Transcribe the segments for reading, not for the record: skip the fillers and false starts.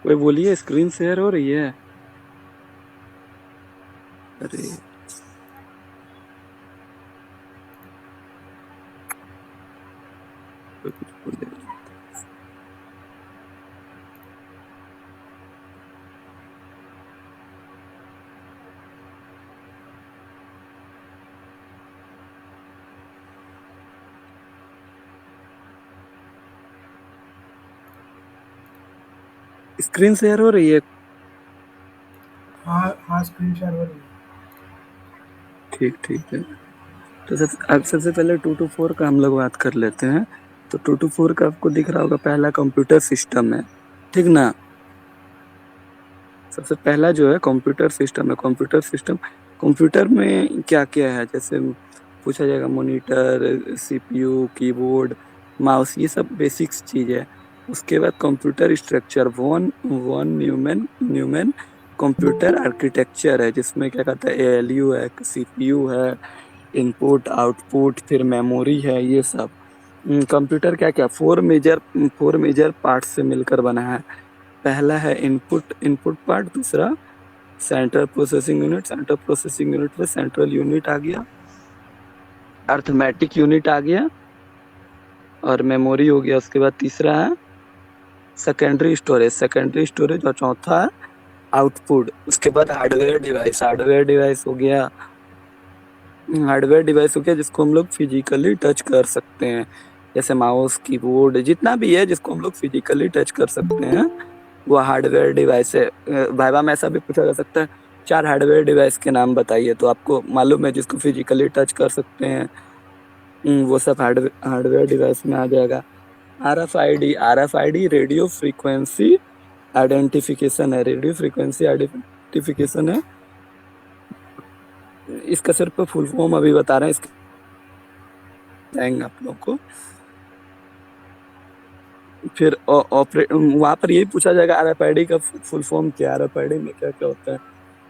कोई बोलिए, screen share हो रही है। अरे कोई कुछ बोले। स्क्रीन शेयर हो रही है। हाँ हाँ, स्क्रीन शेयर हो रही है। ठीक ठीक है। तो अब सबसे पहले 2 to 4 का हम लोग बात कर लेते हैं। तो 2 to 4 का आपको दिख रहा होगा, पहला कंप्यूटर सिस्टम है, ठीक ना। सबसे पहला जो है कंप्यूटर सिस्टम है। कंप्यूटर सिस्टम, कंप्यूटर में क्या क्या है, जैसे पूछा जाएगा मॉनिटर, सीपीयू, कीबोर्ड, माउस, ये सब बेसिक्स चीज है। उसके बाद computer structure, one one Neumann Neumann computer architecture है, जिसमें क्या कहता है, एएलयू है, सीपीयू है, इनपुट आउटपुट, फिर मेमोरी है, ये सब। कंप्यूटर क्या क्या, फोर मेजर पार्ट से मिलकर बना है। पहला है इनपुट इनपुट पार्ट, दूसरा central processing unit, central processing unit में सेंट्रल यूनिट आ गया, अर्थमेटिक यूनिट आ गया, और मेमोरी हो गया। उसके बाद तीसरा है सेकेंडरी स्टोरेज, और चौथा है आउटपुट। उसके बाद हार्डवेयर डिवाइस हो गया जिसको हम लोग फिजिकली टच कर सकते हैं, जैसे माउस, कीबोर्ड, जितना भी है जिसको हम लोग फिजिकली टच कर सकते हैं, वो हार्डवेयर डिवाइस है। वाइवा में ऐसा भी पूछा जा सकता है, 4 हार्डवेयर डिवाइस के नाम बताइए, तो आपको मालूम है जिसको फिजिकली टच कर सकते हैं। वो सब हार्डवेयर डिवाइस में आ जाएगा। R F I D radio frequency identification है, रेडियो फ्रीक्वेंसी आइडेंटिफिकेशन है। इसका सिर्फ फुल फॉर्म अभी बता रहे हैं, इसके बताएंगे आप लोग को। फिर ऑपरेट वहां पर यही पूछा जाएगा, आरएफआईडी का फुल फॉर्म क्या है, आरएफआईडी में क्या क्या होता है।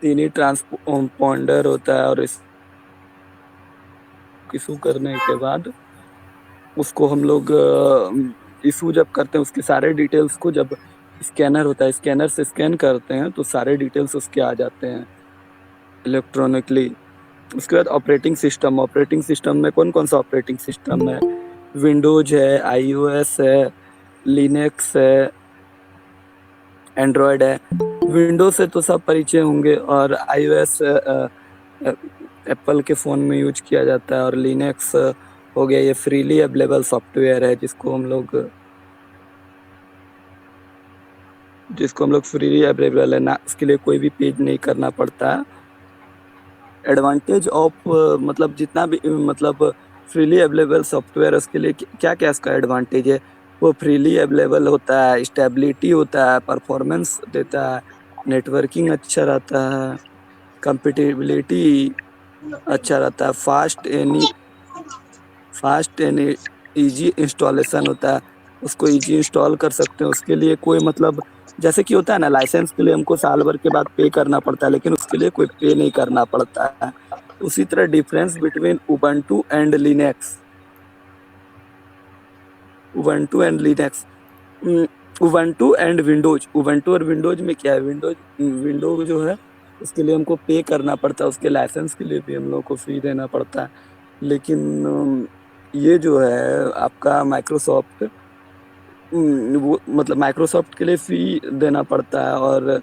3 ही ट्रांसपॉन्डर होता है, और इशू करने के बाद उसको हम लोग इशू जब करते हैं, उसके सारे डिटेल्स को, जब स्कैनर होता है, स्कैनर से स्कैन करते हैं तो सारे डिटेल्स उसके आ जाते हैं इलेक्ट्रॉनिकली। उसके बाद ऑपरेटिंग सिस्टम में कौन कौन सा ऑपरेटिंग सिस्टम है, विंडोज है, आईओएस है, लिनक्स है, एंड्रॉयड है। विंडोज से तो सब परिचय होंगे, और आईओएस एप्पल के फोन में यूज किया जाता है, और लिनक्स हो गया, ये फ्रीली अवेलेबल सॉफ्टवेयर है, जिसको हम लोग फ्रीली अवेलेबल है ना, उसके लिए कोई भी पेज नहीं करना पड़ता है। एडवांटेज ऑफ मतलब जितना भी मतलब फ्रीली अवेलेबल सॉफ्टवेयर, उसके लिए क्या क्या इसका एडवांटेज है, वो फ्रीली अवेलेबल होता है, स्टेबिलिटी होता है, परफॉर्मेंस देता है, नेटवर्किंग अच्छा रहता है, कंपेटिबिलिटी अच्छा रहता है, फास्ट एनी इजी इंस्टॉलेशन होता है, उसको इजी इंस्टॉल कर सकते हैं। उसके लिए कोई मतलब, जैसे कि होता है ना, लाइसेंस के लिए हमको साल भर के बाद पे करना पड़ता है, लेकिन उसके लिए कोई पे नहीं करना पड़ता है। उसी तरह difference between Ubuntu and Linux, Ubuntu and Windows, Ubuntu और विंडोज में क्या है, विंडो जो है उसके लिए हमको पे करना पड़ता है, उसके लाइसेंस के लिए भी हम लोग को फी देना पड़ता है। लेकिन ये जो है आपका माइक्रोसॉफ्ट, वो मतलब माइक्रोसॉफ्ट के लिए फी देना पड़ता है, और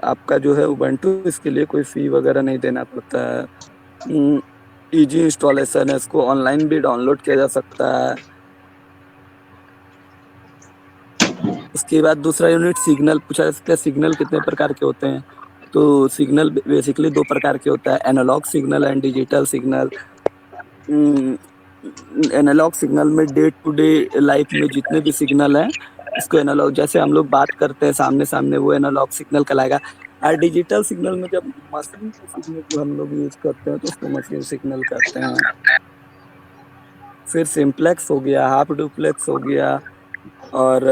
आपका जो है उबंटू, इसके लिए कोई फी वगैरह नहीं देना पड़ता है। इजी इंस्टॉलेशन है, इसको ऑनलाइन भी डाउनलोड किया जा सकता है। उसके बाद दूसरा यूनिट सिग्नल पूछा जा सकता है, सिग्नल कितने प्रकार के होते हैं। तो सिग्नल बेसिकली 2 प्रकार के होता है, analog signal and digital signal. Analog signal में डे टू डे लाइफ में जितने भी सिग्नल हैं, उसको एनालॉग, जैसे हम लोग बात करते हैं सामने सामने, वो एनालॉग सिग्नल कहलाएगा। और डिजिटल सिग्नल में जब मशीन के सिग्नल को हम लोग यूज करते हैं तो उसको मशीन सिग्नल कहते हैं। फिर सिंप्लेक्स हो गया, हाफ डुप्लेक्स हो गया, और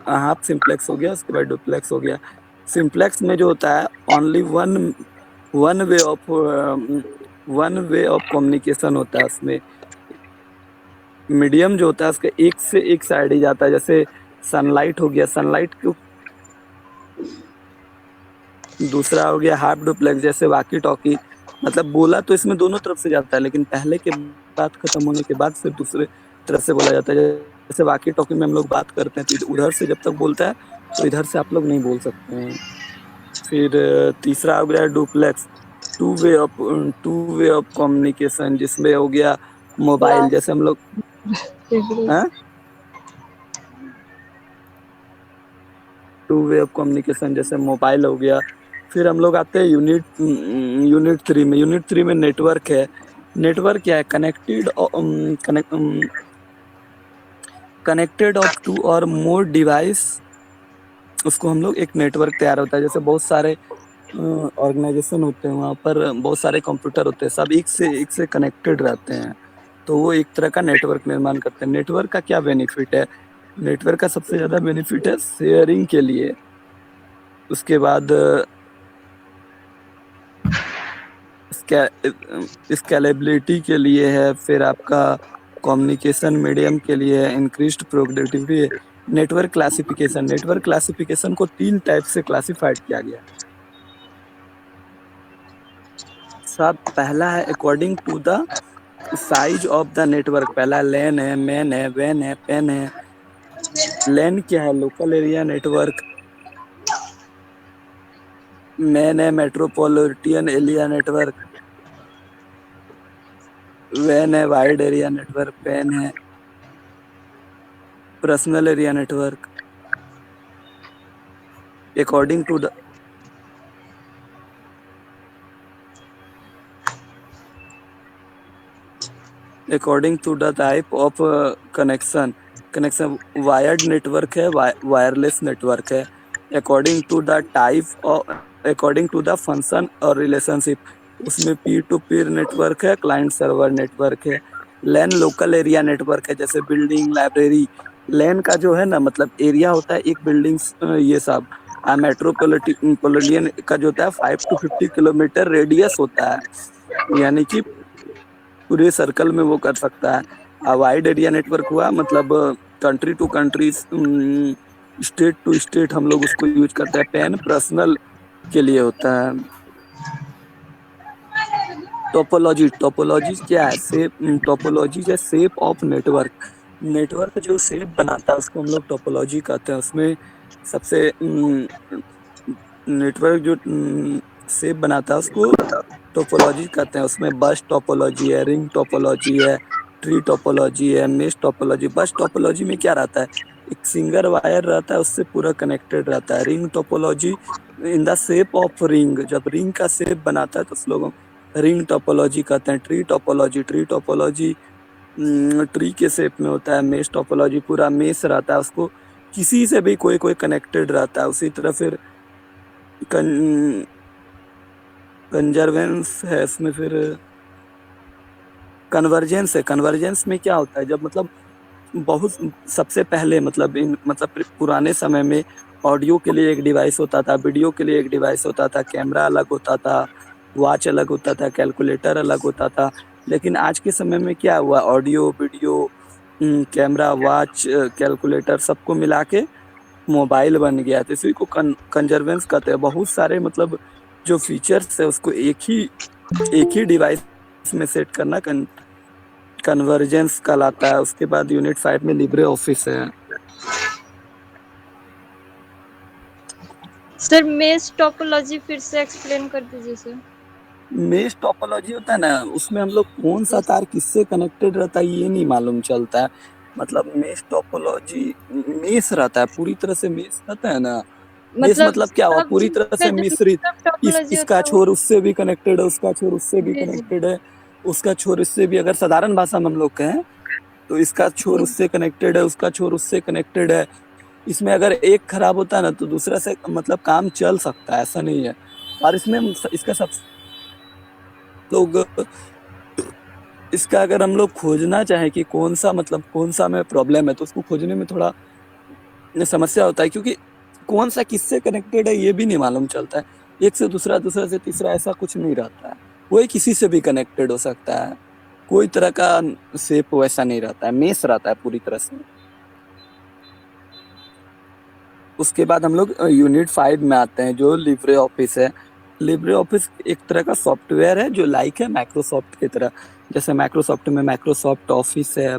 हाफ सिंप्लेक्स हो गया, उसके बाद डुप्लेक्स हो गया। सिंप्लेक्स में जो होता है, only one way of one way of communication होता है उसमें। मीडियम जो होता है उसका एक से एक साइड ही जाता है, जैसे सनलाइट हो गया, सनलाइट क्यों। दूसरा हो गया हाफ डुप्लेक्स, जैसे वाकी टॉकी, मतलब बोला तो इसमें दोनों तरफ से जाता है, लेकिन पहले के बात खत्म होने के बाद फिर दूसरे तरफ से बोला जाता है। जैसे वाकी टॉकी में हम लोग बात करते हैं तो उधर से जब तक बोलता है तो इधर से आप लोग नहीं बोल सकते हैं। फिर तीसरा हो गया duplex, two way of two way of communication, जिसमें हो गया मोबाइल, जैसे हम लोग हैं, टू वे ऑफ कम्युनिकेशन जैसे मोबाइल हो गया। फिर हम लोग आते हैं यूनिट थ्री में। यूनिट थ्री में नेटवर्क है। नेटवर्क क्या है, कनेक्टेड ऑफ टू और मोर डिवाइस, उसको हम लोग एक नेटवर्क तैयार होता है। जैसे बहुत सारे ऑर्गेनाइजेशन होते हैं, वहाँ पर बहुत सारे कंप्यूटर होते हैं, सब एक से कनेक्टेड रहते हैं, तो वो एक तरह का नेटवर्क निर्माण करते हैं। नेटवर्क का क्या बेनिफिट है, नेटवर्क का सबसे ज्यादा बेनिफिट है शेयरिंग के लिए, उसके बाद स्केलेबिलिटी के लिए है, फिर आपका कम्युनिकेशन मीडियम के लिए है, इंक्रीज्ड प्रोडक्टिविटी है। नेटवर्क क्लासिफिकेशन, नेटवर्क क्लासिफिकेशन को 3 टाइप से क्लासिफाइड किया गया है। सब पहला है according to the size of the network, पहला लैन है, मैन है, वैन है, पेन है। लैन क्या है, लोकल एरिया नेटवर्क। मैन है मेट्रोपॉलिटन एरिया नेटवर्क। वैन है वाइड एरिया नेटवर्क। पेन है personal area network. According to the according to the type of connection, connection wired network है, वायरलेस नेटवर्क है। According to the type of, according to the function और relationship, उसमें peer to Pir network है, client server network है। लैन local area network है, जैसे building, library. लैन का जो है ना मतलब एरिया होता है एक बिल्डिंग, ये सब। मेट्रोपॉलिटन का जो होता है 5 to 50 किलोमीटर रेडियस होता है, यानी कि पूरे सर्कल में वो कर सकता है। वाइड एरिया नेटवर्क हुआ मतलब country to country, state to state हम लोग उसको यूज करते हैं। पेन पर्सनल के लिए होता है। टोपोलॉजी, टोपोलॉजी क्या है, शेप, टोपोलॉजी है शेप ऑफ नेटवर्क। नेटवर्क जो शेप बनाता है उसको हम लोग टोपोलॉजी कहते हैं। उसमें सबसे नेटवर्क जो शेप बनाता है उसको टोपोलॉजी कहते हैं। उसमें बस टोपोलॉजी है, रिंग टोपोलॉजी है, ट्री टोपोलॉजी है, मेश टोपोलॉजी। बस टोपोलॉजी में क्या रहता है, एक सिंगल वायर रहता है, उससे पूरा कनेक्टेड रहता है। Ring topology in the shape of ring, जब रिंग का शेप बनाता है तो उस लोग रिंग टोपोलॉजी कहते हैं। Tree topology, tree topology tree के शेप में होता है। मेश टोपोलॉजी पूरा मेश रहता है, उसको किसी से भी कोई कोई कनेक्टेड रहता है। उसी तरह फिर कंजर्वेंस है, इसमें फिर कन्वर्जेंस है। कन्वर्जेंस में क्या होता है, जब मतलब बहुत सबसे पहले मतलब मतलब पुराने समय में ऑडियो के लिए एक डिवाइस होता था, वीडियो के लिए एक डिवाइस होता था, कैमरा अलग होता था, वॉच अलग होता था, कैलकुलेटर अलग होता था। लेकिन आज के समय में क्या हुआ, audio video camera watch calculator सबको मिला के मोबाइल बन गया। तो इसी को कंजर्वेंस कहते हैं। बहुत सारे मतलब जो फीचर्स है उसको एक ही डिवाइस में सेट करना कन्वर्जेंस कहलाता है। उसके बाद यूनिट 5 में लिब्रे ऑफिस है। सर मेश टोपोलॉजी फिर से एक्सप्लेन कर दीजिए सर। मेश टोपोलॉजी होता है ना, उसमें हम लोग कौन सा तार किससे कनेक्टेड रहता है ये नहीं मालूम चलता है। मतलब मेश टोपोलॉजी, मेश रहता है पूरी तरह से, मेश रहता है ना। मेश मतलब क्या हुआ, सब पूरी चीज तरह का से जो मिश्रित। मिक्सअप टोपोलॉजी इसका होता है वो। छोर उससे भी कनेक्टेड है, उसका छोर उससे भी जी जी कनेक्टेड है, उसका छोर इससे भी। अगर साधारण भाषा में हम लोग कहें तो इसका छोर जी। उससे कनेक्टेड है, उसका छोर उससे कनेक्टेड है। इसमें अगर एक खराब होता है ना तो दूसरा से मतलब काम चल सकता है, ऐसा नहीं है। और इसमें इसका सब लोग, इसका अगर हम लोग खोजना चाहें कि कौन सा मतलब कौन सा में प्रॉब्लम है तो उसको खोजने में थोड़ा समस्या होता है, क्योंकि कौन सा किससे कनेक्टेड है ये भी नहीं मालूम चलता है। एक से दूसरा, दूसरा से तीसरा, ऐसा कुछ नहीं रहता है। कोई किसी से भी कनेक्टेड हो सकता है, कोई तरह का शेप वैसा नहीं रहता है, मेश रहता है पूरी तरह से। उसके बाद हम लोग यूनिट 5 में आते हैं जो लिब्रे ऑफिस है। लिब्रे ऑफिस एक तरह का सॉफ्टवेयर है जो लाइक है माइक्रोसॉफ्ट की तरह। जैसे माइक्रोसॉफ्ट में माइक्रोसॉफ्ट ऑफिस है,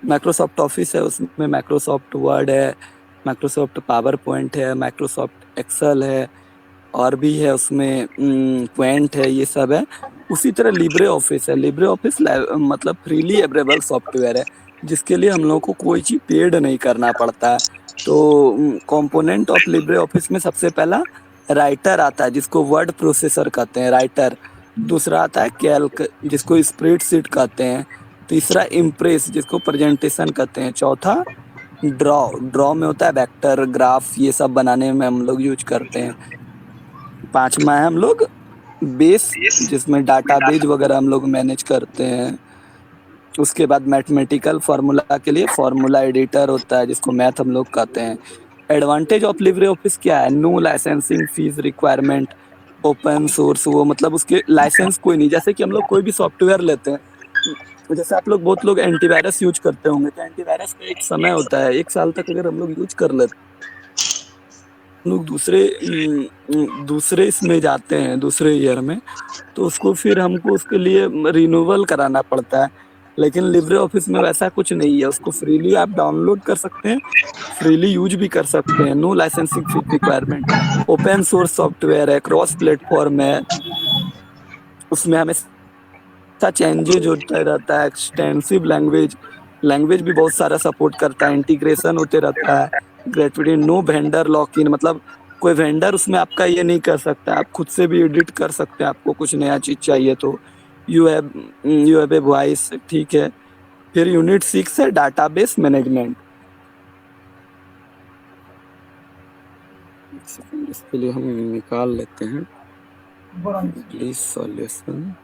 माइक्रोसॉफ्ट ऑफिस है, उसमें माइक्रोसॉफ्ट वर्ड है, माइक्रोसॉफ्ट पावर पॉइंट है, माइक्रोसॉफ्ट एक्सेल है, और भी है उसमें क्वेंट है, ये सब है। उसी तरह लिब्रे ऑफिस है। लिब्रे ऑफिस मतलब फ्रीली अवेलेबल सॉफ्टवेयर है, जिसके लिए हम लोगों को कोई चीज पेड नहीं करना पड़ता है। तो कंपोनेंट ऑफ लिब्रे ऑफिस में सबसे पहला राइटर आता है, जिसको वर्ड प्रोसेसर कहते हैं, राइटर। दूसरा आता है कैल्क, जिसको स्प्रेडशीट कहते हैं। तीसरा इम्प्रेस, जिसको प्रेजेंटेशन कहते हैं। चौथा ड्रॉ, ड्रॉ में होता है वेक्टर, ग्राफ, ये सब बनाने में हम लोग यूज करते हैं। पांचवा है हम लोग बेस, जिसमें डाटाबेज वगैरह हम लोग मैनेज करते हैं। उसके बाद मैथमेटिकल फार्मूला के लिए फार्मूला एडिटर होता है, जिसको मैथ हम लोग कहते हैं। एडवांटेज ऑफ लिब्रे ऑफिस क्या है? No licensing fee requirement, open source, वो मतलब उसके लाइसेंस कोई नहीं। जैसे कि हम लोग कोई भी सॉफ्टवेयर लेते हैं, जैसे आप लोग बहुत लोग एंटीवायरस यूज करते होंगे, तो एंटीवायरस का एक समय होता है, 1 साल तक अगर हम लोग यूज कर लेते, हम लोग दूसरे इसमें जाते हैं, दूसरे ईयर में, तो उसको फिर हमको उसके लिए रिन्यूअल कराना पड़ता है। लेकिन लिब्रे ऑफिस में वैसा कुछ नहीं है, उसको फ्रीली आप डाउनलोड कर सकते हैं, फ्रीली यूज भी कर सकते हैं। नो लाइसेंसिंग फी रिक्वायरमेंट, ओपन सोर्स सॉफ्टवेयर है, क्रॉस प्लेटफॉर्म है, उसमें हमेशा चेंजेज होता रहता है। एक्सटेंसिव लैंग्वेज, लैंग्वेज भी बहुत सारा सपोर्ट करता है, इंटीग्रेशन होते रहता है। ग्रेजुएटी, नो वेंडर लॉक इन, मतलब कोई वेंडर उसमें आपका ये नहीं कर सकता, आप खुद से भी एडिट कर सकते हैं, आपको कुछ नया चीज चाहिए तो। यू हैव ए वॉइस, ठीक है। फिर यूनिट 6 है डाटाबेस मैनेजमेंट। एक सेकंड, इसके लिए हम निकाल लेते हैं इंग्लिश सॉल्यूशन।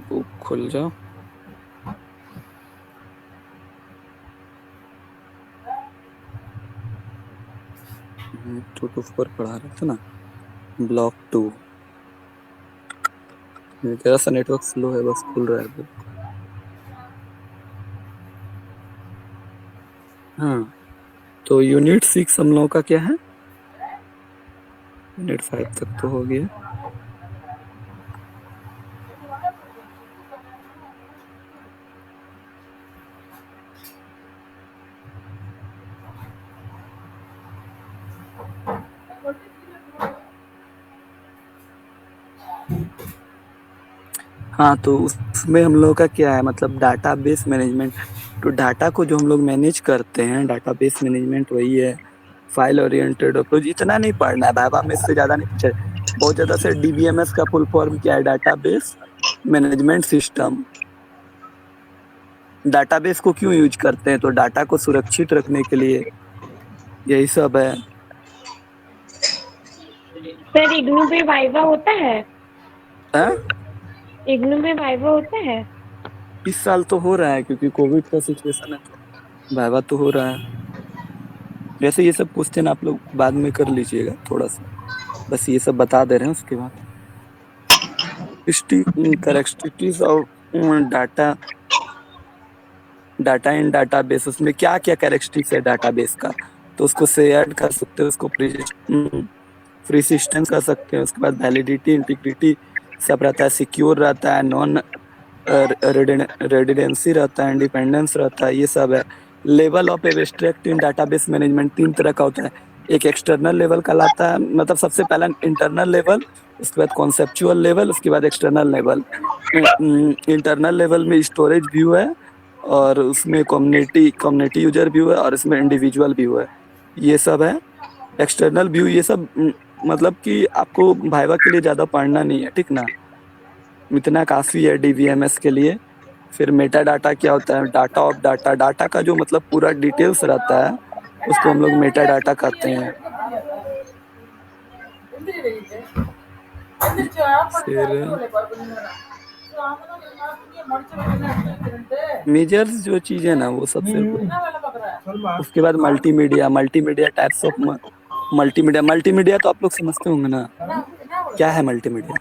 बुक खुल जाओ। 2 to 4 पढ़ा रहे थे ना, ब्लॉक 2। तेरा सा नेटवर्क स्लो है, बस खुल रहा है अभी। हाँ, तो यूनिट 6 हम लोगों का क्या है? यूनिट 5 तक तो हो गया। हाँ, तो उसमें हम लोगों का क्या है, मतलब डाटाबेस मैनेजमेंट। तो डाटा को जो हम लोग मैनेज करते हैं, डाटाबेस मैनेजमेंट वही है। फाइल ओरिएंटेड अप्रोच, इतना नहीं पढ़ना है, भाई में इससे ज्यादा नहीं पूछा। बहुत ज्यादा से डीबीएमएस का फुल फॉर्म क्या है? Database management system. डाटाबेस को क्यों यूज करते हैं? तो डाटा को सुरक्षित रखने के लिए, यही सब है। सर इग्नू पे वाइवा होता है? हाँ? इग्नू में वाइवा होता है? इस साल तो हो रहा है, क्योंकि कोविड का सिचुएशन है, तो वाइवा तो हो रहा है। वैसे ये सब क्वेश्चन आप लोग बाद में कर लीजिएगा थोड़ा सा, बस ये सब बता दे रहे हैं। उसके बाद correctivities of data, data in database, उसमें क्या क्या कैरेक्टरिस्टिक्स है डाटाबेस का? तो उसको शेयर कर सकते हो, उसको प्रिसिस्टेंस कर सकते हैं। उसके बाद वैलिडिटी, इंटीग्रिटी सब रहता है, सिक्योर रहता है, नॉन रेडिडेंसी रहता है, इंडिपेंडेंस रहता है, ये सब है। Level of abstract in database management 3 तरह का होता है। एक एक्सटर्नल लेवल कहलाता है, मतलब सबसे पहला इंटरनल लेवल, उसके बाद कॉन्सेप्चुअल लेवल, उसके बाद एक्सटर्नल लेवल। इंटरनल लेवल में स्टोरेज व्यू है, और उसमें कम्युनिटी कम्युनिटी यूजर व्यू है, और इसमें इंडिविजुअल व्यू है, ये सब है। एक्सटर्नल व्यू ये सब मतलब कि आपको भाइवा के लिए ज़्यादा पढ़ना नहीं है, ठीक ना? इतना काफ़ी है डीवीएमएस के लिए। फिर मेटा डाटा क्या होता है? डाटा ऑफ डाटा, डाटा का जो मतलब पूरा डिटेल्स रहता है, उसको हम लोग मेटा डाटा कहते हैं। फिर मेजर्स जो चीज़ है ना, वो सबसे, उसके बाद multimedia, multimedia types of multimedia. Multimedia तो आप लोग समझते होंगे ना, क्या है मल्टीमीडिया?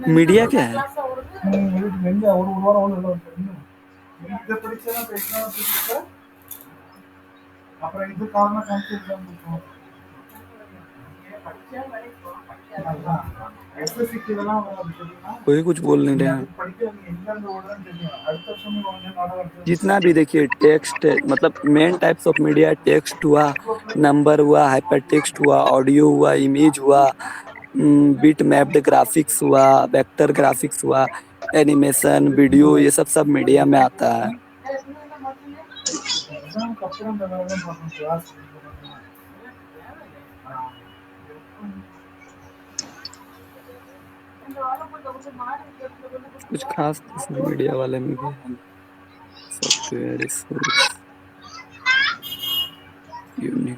मीडिया क्या है? कोई कुछ बोल नहीं रहे हैं। जितना भी देखिए टेक्स्ट मतलब main types of media, text हुआ, नंबर हुआ, हाइपर टेक्स्ट हुआ, ऑडियो हुआ, इमेज हुआ, बिट मैप्ड ग्राफिक्स हुआ, वेक्टर ग्राफिक्स हुआ, एनिमेशन, वीडियो, ये सब मीडिया में आता है। कुछ खास तो इसमें मीडिया वाले में भी है। Software resource unit,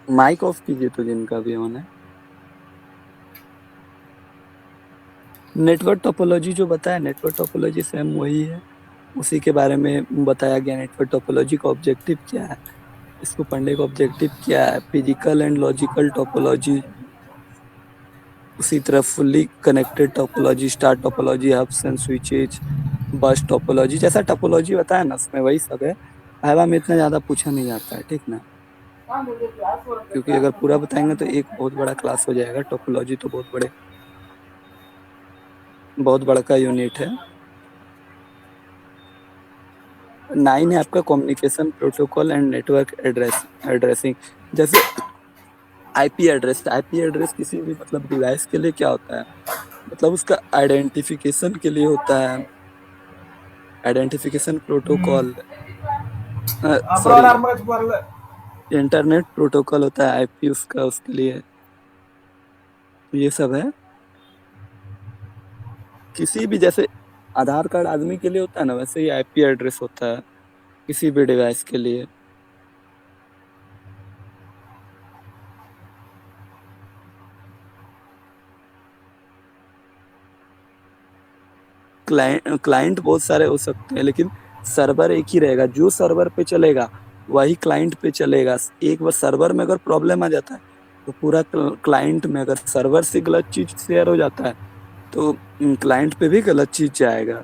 mic off कीजिए तो जिनका भी ऑन है। नेटवर्क टोपोलॉजी जो बताया, नेटवर्क टोपोलॉजी सेम वही है, उसी के बारे में बताया गया। नेटवर्क टोपोलॉजी का ऑब्जेक्टिव क्या है, इसको पढ़ने का ऑब्जेक्टिव क्या है, फिजिकल एंड लॉजिकल टोपोलॉजी, उसी तरह fully connected topology, star topology, hubs and switches, bus topology, जैसा टोपोलॉजी बताया ना उसमें वही सब है। हाइवा में इतना ज़्यादा पूछा नहीं जाता है, ठीक ना, क्योंकि अगर पूरा बताएंगे तो एक बहुत बड़ा क्लास हो जाएगा। टोपोलॉजी तो बहुत बड़ा का यूनिट है। 9 है आपका communication protocol and network addressing. जैसे आईपी एड्रेस किसी भी मतलब डिवाइस के लिए क्या होता है, मतलब उसका आइडेंटिफिकेशन के लिए होता है। Identification protocol, sorry, internet protocol होता है आईपी उसका, उसके लिए ये सब है। किसी भी जैसे आधार कार्ड आदमी के लिए होता है ना, वैसे ही आईपी एड्रेस होता है किसी भी डिवाइस के लिए। क्लाइंट बहुत सारे हो सकते हैं, लेकिन सर्वर एक ही रहेगा। जो सर्वर पे चलेगा वही क्लाइंट पे चलेगा। एक बार सर्वर में अगर प्रॉब्लम आ जाता है तो पूरा क्लाइंट में, अगर सर्वर से गलत चीज शेयर हो जाता है तो क्लाइंट पे भी गलत चीज जाएगा।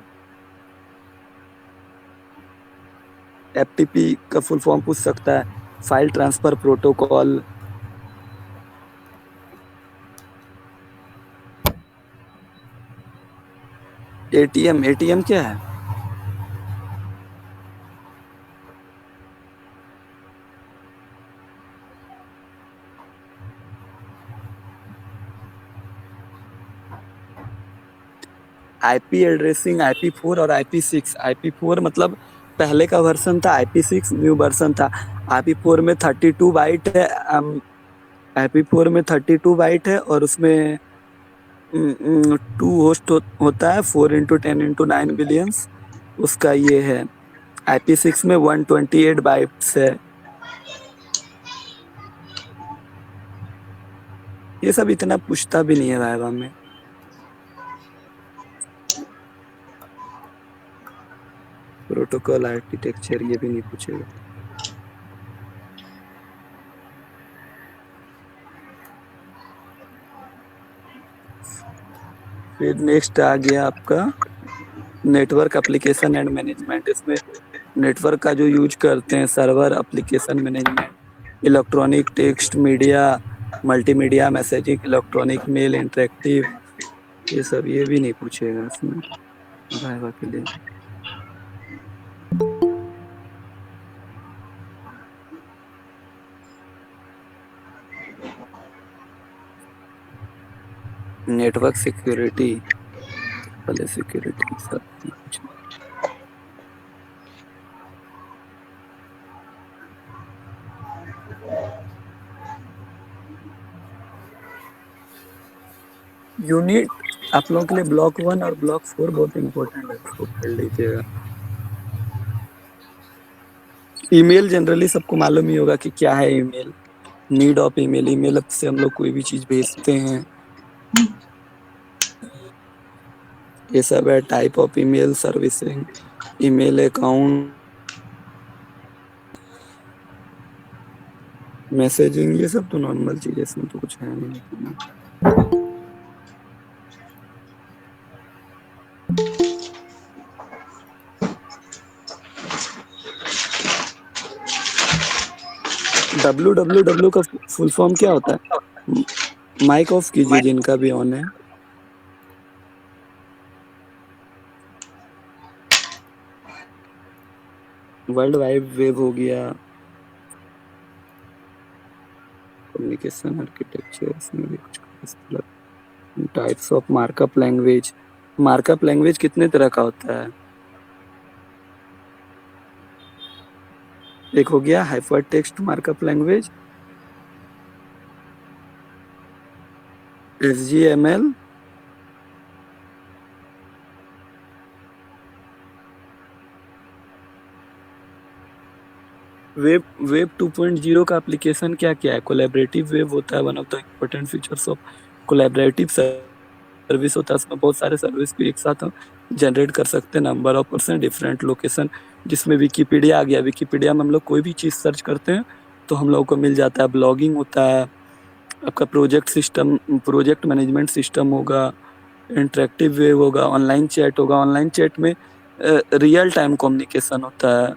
एफटीपी का फुल फॉर्म पूछ सकता है, फाइल ट्रांसफर प्रोटोकॉल। एटीएम क्या है? आईपी एड्रेसिंग IP4 और IP6। IP4 मतलब पहले का वर्जन था, IP6 न्यू वर्जन था। IP4 में 32 बाइट है, IP4 में 32 बाइट है और उसमें 2 होस्ट होता है, 4x10x9 बिलियंस उसका ये है। IP6 में 128 बाइट्स है। ये सब इतना पूछता भी नहीं है वाइवा में। प्रोटोकॉल आर्किटेक्चर ये भी नहीं पूछेगा। फिर नेक्स्ट आ गया आपका नेटवर्क एप्लीकेशन एंड मैनेजमेंट। इसमें नेटवर्क का जो यूज करते हैं, server, application management, electronic text media, multimedia, messaging, electronic mail, interactive, ये सब ये भी नहीं पूछेगा इसमें वाइवा के लिए। नेटवर्क सिक्योरिटी, पहले सिक्योरिटी सब नहीं पूछेगा। यूनिट आप लोगों के लिए ब्लॉक 1 और ब्लॉक 4 बहुत इंपॉर्टेंट है, उसको पढ़ लीजिएगा। ईमेल जनरली सबको मालूम ही होगा कि क्या है email. Need of email, email से हम लोग कोई भी चीज भेजते हैं। ये सब है। Type of email servicing, email account, messaging, ये सब तो नॉर्मल चीज़ है, इसमें तो कुछ है नहीं। www का फुल फॉर्म क्या होता है? माइक ऑफ कीजिए जिनका भी ऑन है। वर्ल्ड वाइड वेब हो गया, कम्युनिकेशन आर्किटेक्चर, इसमें भी कुछ types of markup language. Markup language कितने तरह का होता है? एक हो गया hyper text markup language, HTML, web 2.0 का एप्लीकेशन क्या क्या है? कोलैबोरेटिव वेब होता है, one of the important features of collaborative service होता है। उसमें बहुत सारे सर्विस को एक साथ हम जनरेट कर सकते हैं, number of person, different location, जिसमें विकीपीडिया आ गया। विकीपीडिया में हम लोग कोई भी चीज़ सर्च करते हैं तो हम लोग को मिल जाता है। ब्लॉगिंग होता है, आपका प्रोजेक्ट मैनेजमेंट सिस्टम होगा, इंटरेक्टिव वेब होगा, ऑनलाइन चैट होगा। ऑनलाइन चैट में रियल टाइम कम्युनिकेशन होता है।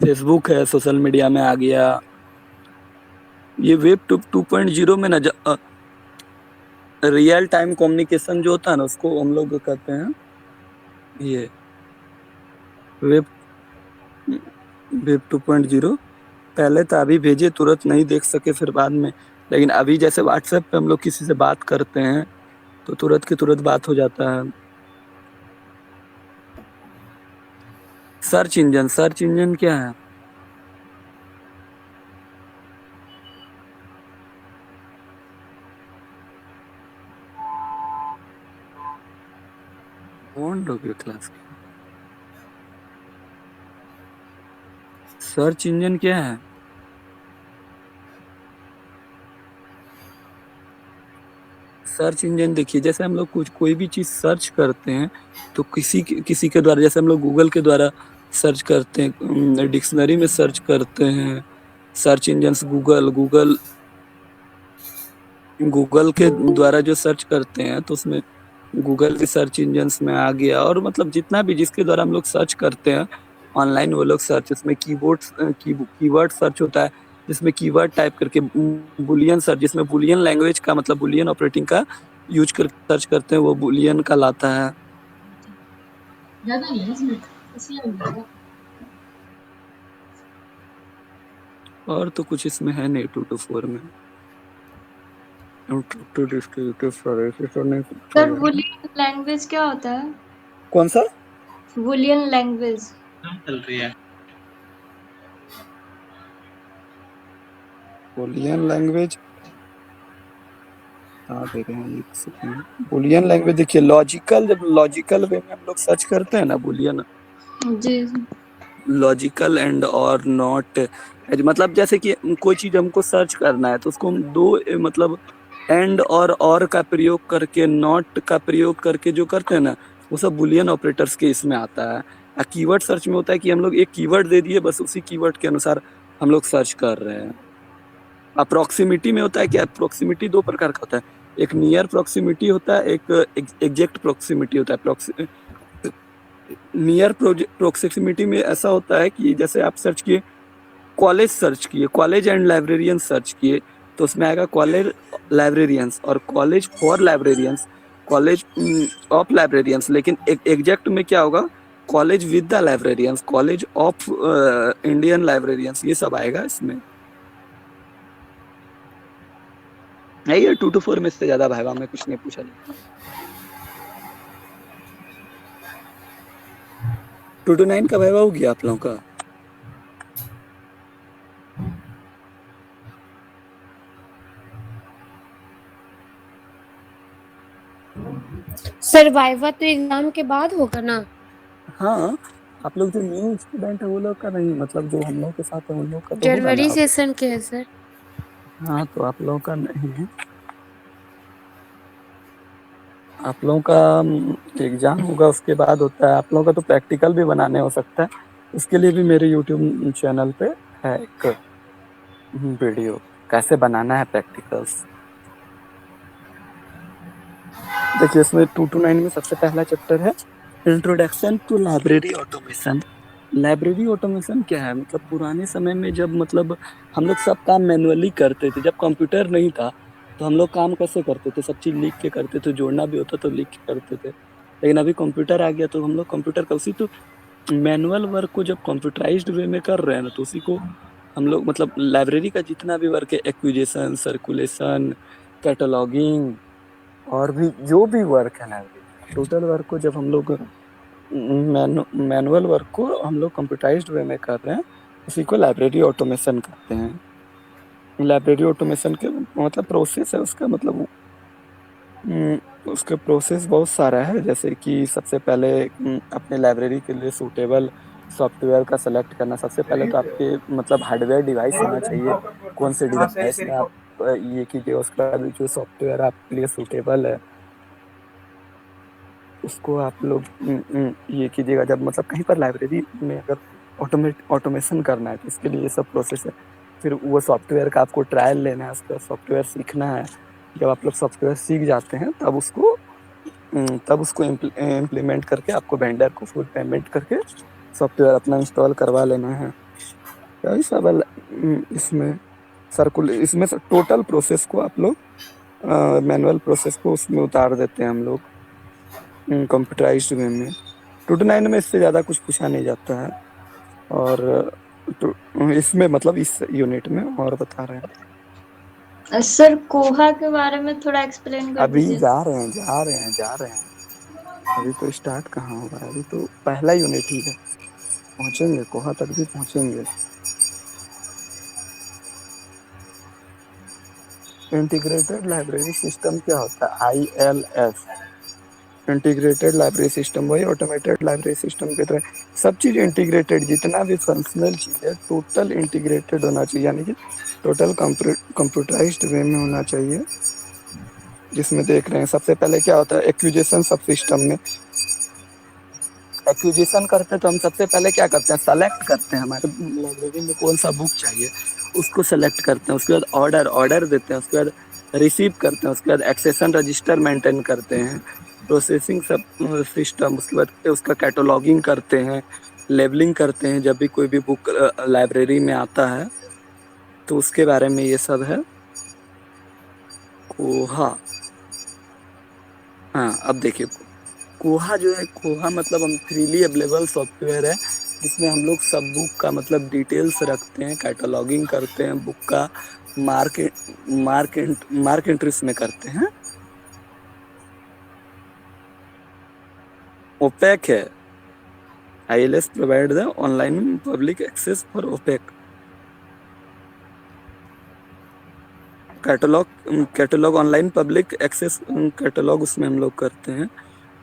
फेसबुक है, सोशल मीडिया में आ गया। ये वेब 2.0 में ना रियल टाइम कम्युनिकेशन जो होता है ना, उसको हम लोग कहते हैं ये वेब 2.0। पहले तो अभी भेजे तुरंत नहीं देख सके, फिर बाद में, लेकिन अभी जैसे व्हाट्सएप पे हम लोग किसी से बात करते हैं तो तुरंत की तुरंत बात हो जाता है। सर्च इंजन क्या है? कौन लोग ये क्लास के? सर्च इंजन क्या है? सर्च इंजन देखिए, जैसे हम लोग कुछ कोई भी चीज़ सर्च करते हैं तो किसी के द्वारा, जैसे हम लोग गूगल के द्वारा सर्च करते हैं, डिक्शनरी में सर्च करते हैं। सर्च इंजन गूगल के द्वारा जो सर्च करते हैं तो उसमें गूगल के सर्च इंजन्स में आ गया। और मतलब जितना भी जिसके द्वारा हम लोग सर्च करते हैं ऑनलाइन, वो लोग सर्च, उसमें कीवर्ड सर्च होता है, जिसमें कीवर्ड टाइप करके, बुलियन सर्च, जिसमें बुलियन लैंग्वेज का मतलब बुलियन ऑपरेटिंग का यूज कर सर्च करते हैं, वो बुलियन का लाता है। और तो कुछ इसमें है नहीं 2 to 4 में। सर बुलियन लैंग्वेज क्या होता है? कौन सा? बुलियन लैंग्वेज चल रही है बुलियन लैंग्वेज। हाँ दे रहे हैं, एक सेकंड। बुलियन लैंग्वेज देखिए, जब लॉजिकल वे में हम लोग सर्च करते हैं ना, बुलियन जी। लॉजिकल एंड और नॉट, मतलब जैसे कि कोई चीज हमको सर्च करना है तो उसको हम मतलब एंड और का प्रयोग करके, नॉट का प्रयोग करके जो करते हैं ना, वो सब बुलियन ऑपरेटर्स के इसमें आता है। कीवर्ड सर्च में होता है कि हम लोग एक कीवर्ड दे दिए, बस उसी कीवर्ड के अनुसार हम लोग सर्च कर रहे हैं। अप्रोक्सीमिटी में होता है कि अप्रोक्सीमिटी 2 प्रकार का होता है, एक नियर प्रॉक्सिमिटी होता है, एक एग्जैक्ट प्रॉक्सिमिटी होता है। नियर प्रॉक्सिमिटी में ऐसा होता है कि जैसे आप सर्च किए, कॉलेज एंड लाइब्रेरियन सर्च किए, तो उसमें आएगा कॉलेज लाइब्रेरियंस और college for librarians, college of librarians. लेकिन एग्जैक्ट में क्या होगा? College with the librarians, college of Indian librarians, ये सब आएगा इसमें। नहीं, ये 2 to 4 में इससे ज्यादा भाई में कुछ नहीं पूछा जाता। 2 to 9 का भाई हो गया आप लोगों का? सर वाइवा तो एग्जाम के बाद होगा ना? हाँ, आप लोग जो न्यू स्टूडेंट है वो लोग का नहीं, मतलब जो हम लोग के साथ है उन लोग का तो होगा ना। जनवरी सेशन के है सर। हाँ, तो आप लोगों का नहीं है। आप लोगों का एग्ज़ाम होगा उसके बाद होता है। आप लोगों का तो प्रैक्टिकल भी बनाने हो सकता है। उसके लिए भी मेरे यूट्यूब चैनल पे है एक वीडियो कैसे बनाना है प्रैक्टिकल्स। देखिए इसमें 2 to 9 में सबसे पहला चैप्टर है introduction to library automation. Library automation क्या है? मतलब पुराने समय में जब मतलब हम लोग सब काम मैनुअली करते थे, जब कंप्यूटर नहीं था तो हम लोग काम कैसे करते थे? सब चीज़ लिख के करते थे, जोड़ना भी होता तो लिख के करते थे। लेकिन अभी कंप्यूटर आ गया तो हम लोग कंप्यूटर का उसी तो मैनुअल वर्क को जब कंप्यूटराइज्ड वे में कर रहे हैं ना, तो उसी को हम लोग मतलब लाइब्रेरी का जितना भी वर्क है, एक्विजिशन, सर्कुलेशन, कैटलॉगिंग और भी जो भी वर्क है लाइब्रेरी, टोटल वर्क को जब हम लोग मैनुअल वर्क को हम लोग कंप्यूटराइज्ड वे में कर रहे हैं, उसी को लाइब्रेरी ऑटोमेशन कहते हैं। लाइब्रेरी ऑटोमेशन के मतलब प्रोसेस है उसका मतलब उसका प्रोसेस बहुत सारा है। जैसे कि सबसे पहले अपने लाइब्रेरी के लिए सूटेबल सॉफ्टवेयर का सेलेक्ट करना। सबसे पहले तो आपके मतलब हार्डवेयर डिवाइस होना चाहिए, कौन से डिवाइस में आप ये कीजिए। उसके बाद जो सॉफ्टवेयर आपके लिए सूटेबल है उसको आप लोग ये कीजिएगा। जब मतलब कहीं पर लाइब्रेरी में अगर ऑटोमेशन करना है तो इसके लिए ये सब प्रोसेस है। फिर वो सॉफ्टवेयर का आपको ट्रायल लेना है, उसका सॉफ्टवेयर सीखना है। जब आप लोग सॉफ्टवेयर सीख जाते हैं तब उसको इम्प्लीमेंट करके आपको वेंडर को फुल पेमेंट करके सॉफ्टवेयर अपना इंस्टॉल करवा लेना है। यही सब है इसमें टोटल प्रोसेस को आप लोग मैनुअल प्रोसेस को उसमें उतार देते हैं हम लोग कंप्यूटराइज्ड वे में। 2 to 9 में इससे ज़्यादा कुछ पूछा नहीं जाता है। और इसमें मतलब इस यूनिट में और बता रहे हैं। सर कोहा के बारे में थोड़ा एक्सप्लेन कर अभी दीजिए। जा रहे हैं। अभी तो स्टार्ट कहाँ हुआ है, अभी तो पहला यूनिट ही है। पहुँचेंगे, कोहा तक भी पहुँचेंगे। इंटीग्रेटेड लाइब्रेरी सिस्टम क्या होता है? ILS, integrated library system. वही ऑटोमेटेड लाइब्रेरी सिस्टम की तरह सब चीज़ इंटीग्रेटेड, जितना भी फंक्शनल चीज़ है टोटल इंटीग्रेटेड होना चाहिए, यानी कि टोटल कंप्यूटराइज्ड वे में होना चाहिए। जिसमें देख रहे हैं सबसे पहले क्या होता है एक्विजिशन। सब सिस्टम में एक्विजिशन करते हैं तो हम सबसे पहले क्या करते हैं? सेलेक्ट करते हैं हमारे लाइब्रेरी में कौन सा बुक चाहिए, उसको सेलेक्ट करते हैं। उसके बाद ऑर्डर देते हैं। उसके बाद रिसीव करते हैं। उसके बाद एक्सेशन रजिस्टर मेंटेन करते हैं, प्रोसेसिंग सब सिस्टम। उसके बाद उसका कैटलॉगिंग करते हैं, लेबलिंग करते हैं। जब भी कोई भी बुक लाइब्रेरी में आता है तो उसके बारे में ये सब है। कोहा, हाँ अब देखिए कोहा जो है, कोहा मतलब हम फ्रीली अवेलेबल सॉफ्टवेयर है जिसमें हम लोग सब बुक का मतलब डिटेल्स रखते हैं, कैटलॉगिंग करते हैं बुक का, मार्क मार्क एंट्रीज में करते हैं। ओपेक है। ILS provide the online public access for OPAC catalogue online public access catalogue, उसमें हम लोग करते हैं।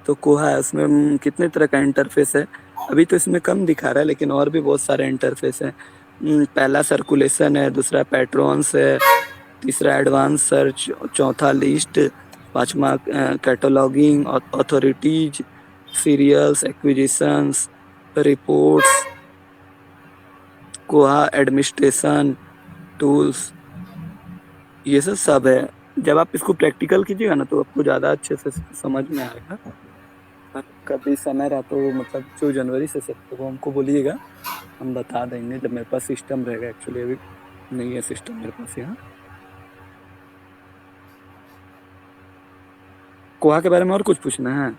तो कोहा है, उसमें कितने तरह का इंटरफेस है। अभी तो इसमें कम दिखा रहा है लेकिन और भी बहुत सारे इंटरफेस हैं। पहला सर्कुलेशन है, दूसरा पैट्रॉन्स है, तीसरा एडवांस सर्च, चौथा लिस्ट, पांचवा cataloguing, authorities, serials, acquisitions, reports, Koha administration tools, ये सब है। जब आप इसको प्रैक्टिकल कीजिएगा ना तो आपको ज़्यादा अच्छे से समझ में आएगा। कभी समय रहा तो मतलब जो जनवरी से सकते वो हमको बोलिएगा, हम बता देंगे जब मेरे पास सिस्टम रहेगा। एक्चुअली अभी नहीं है सिस्टम मेरे पास यहाँ। कोहा के बारे में और कुछ पूछना है?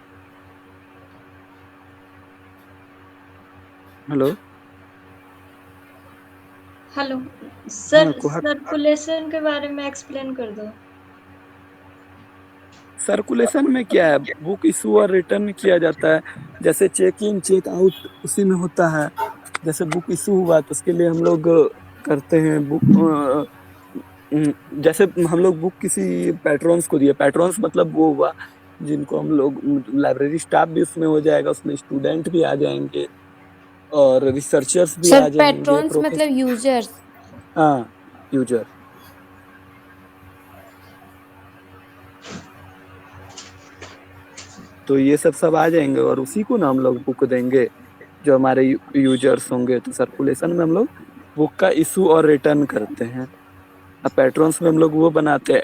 हेलो हाँ सर, कोहा सर्कुलेशन के बारे में एक्सप्लेन कर दो। सर्कुलेशन में क्या है? बुक इशू और रिटर्न किया जाता है। जैसे चेक इन चेक आउट उसी में होता है। जैसे बुक इशू हुआ तो उसके लिए हम लोग करते हैं जैसे हम लोग बुक किसी पैट्रॉन्स को दिए, पैट्रॉन्स मतलब वो हुआ जिनको हम लोग लाइब्रेरी स्टाफ भी उसमें हो जाएगा, उसमें स्टूडेंट भी आ जाएंगे और रिसर्चर्स भी सर आ जाएंगे, पेट्रॉन्स प्रोफेसर। मतलब यूजर्स। हाँ यूजर। तो ये सब आ जाएंगे और उसी को ना हम लोग बुक देंगे जो हमारे यूजर्स होंगे। तो सर्कुलेशन में हम लोग बुक का इशू और रिटर्न करते हैं। अब पैट्रॉन्स में हम लोग वो बनाते हैं